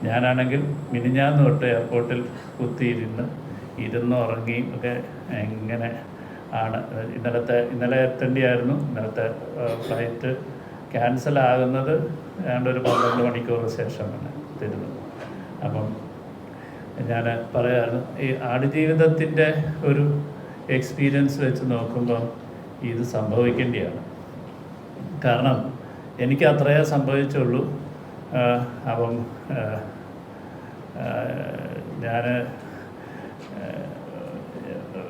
ഞാനാണെങ്കിൽ മിനിഞ്ഞാന്ന് തൊട്ട് എയർപോർട്ടിൽ ഇരുന്നുറങ്ങി ഒക്കെ എങ്ങനെ ആണ്. ഇന്നലെ എത്തേണ്ടിയായിരുന്നു. ഇന്നലത്തെ ഫ്ലൈറ്റ് ക്യാൻസലാകുന്നത് ഏതാണ്ട് ഒരു 12 മണിക്കൂർ ശേഷമാണ് തരുന്നത്. അപ്പം ഞാൻ പറയാമായിരുന്നു, ഈ ആടുജീവിതത്തിൻ്റെ ഒരു എക്സ്പീരിയൻസ് വെച്ച് നോക്കുമ്പോൾ ഇത് സംഭവിക്കേണ്ടിയാണ്. കാരണം എനിക്ക് അത്രയേ സംഭവിച്ചുള്ളൂ. അപ്പം ഞാൻ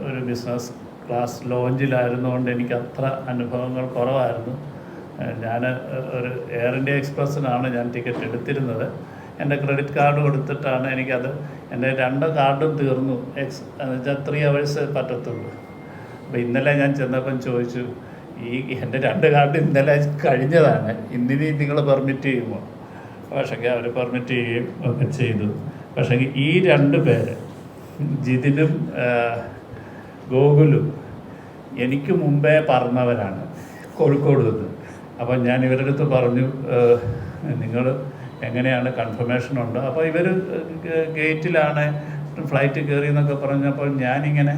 ഒരു ബിസിനസ് ക്ലാസ് ലോഞ്ചിലായിരുന്നുകൊണ്ട് എനിക്ക് അത്ര അനുഭവങ്ങൾ കുറവായിരുന്നു. ഞാൻ ഒരു എയർ ഇന്ത്യ എക്സ്പ്രസ്സിനാണ് ഞാൻ ടിക്കറ്റ് എടുത്തിരുന്നത്. എൻ്റെ ക്രെഡിറ്റ് കാർഡ് കൊടുത്തിട്ടാണ് എനിക്കത്. എൻ്റെ 2 കാർഡും തീർന്നു. എന്നുവെച്ചാൽ 3 hours പറ്റത്തുള്ളൂ. അപ്പോൾ ഇന്നലെ ഞാൻ ചെന്നപ്പം ചോദിച്ചു, എൻ്റെ 2 കാർഡ് ഇന്നലെ കഴിഞ്ഞതാണ്, ഇന്നിനി നിങ്ങൾ പെർമിറ്റ് ചെയ്യുമോ? പക്ഷേ അവർ പെർമിറ്റ് ചെയ്യുകയും ഒക്കെ ചെയ്തു. പക്ഷേ ഈ 2 പേര്, ജിതിനും ഗോകുലും, എനിക്ക് മുമ്പേ പറഞ്ഞവരാണ് കോഴിക്കോട് നിന്ന്. അപ്പം ഞാൻ ഇവരുടെ അടുത്ത് പറഞ്ഞു, നിങ്ങൾ എങ്ങനെയാണ്, കൺഫർമേഷൻ ഉണ്ടോ? അപ്പോൾ ഇവർ ഗേറ്റിലാണ് ഫ്ലൈറ്റ് കയറി എന്നൊക്കെ പറഞ്ഞപ്പോൾ ഞാനിങ്ങനെ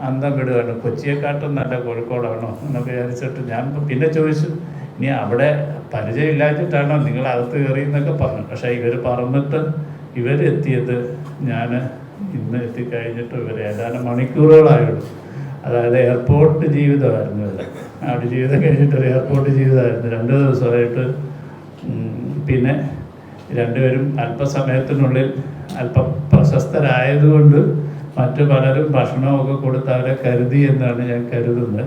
അന്തം വിടുകയാണ്. കൊച്ചിയെക്കാട്ടും നല്ല കോഴിക്കോടാണോ എന്നൊക്കെ വിചാരിച്ചിട്ട് ഞാൻ പിന്നെ ചോദിച്ചു, ഇനി അവിടെ പരിചയമില്ലാഞ്ഞിട്ടാണോ നിങ്ങൾ അകത്ത് കയറി എന്നൊക്കെ പറഞ്ഞു. പക്ഷേ ഇവർ പറഞ്ഞിട്ട് ഇവരെത്തിയത് ഞാൻ ഇന്ന് എത്തിക്കഴിഞ്ഞിട്ട് ഇവർ ഏതാനും മണിക്കൂറുകളായുള്ളൂ. അതായത് എയർപോർട്ട് ജീവിതമായിരുന്നു ഇവർ. അവിടെ ജീവിതം കഴിഞ്ഞിട്ടൊരു എയർപോർട്ട് ജീവിതമായിരുന്നു 2 ദിവസമായിട്ട്. പിന്നെ 2 പേരും അല്പസമയത്തിനുള്ളിൽ അല്പം പ്രശസ്തരായതുകൊണ്ട് മറ്റു പലരും ഭക്ഷണമൊക്കെ കൊടുത്ത് അവരെ കരുതി എന്നാണ് ഞാൻ കരുതുന്നത്.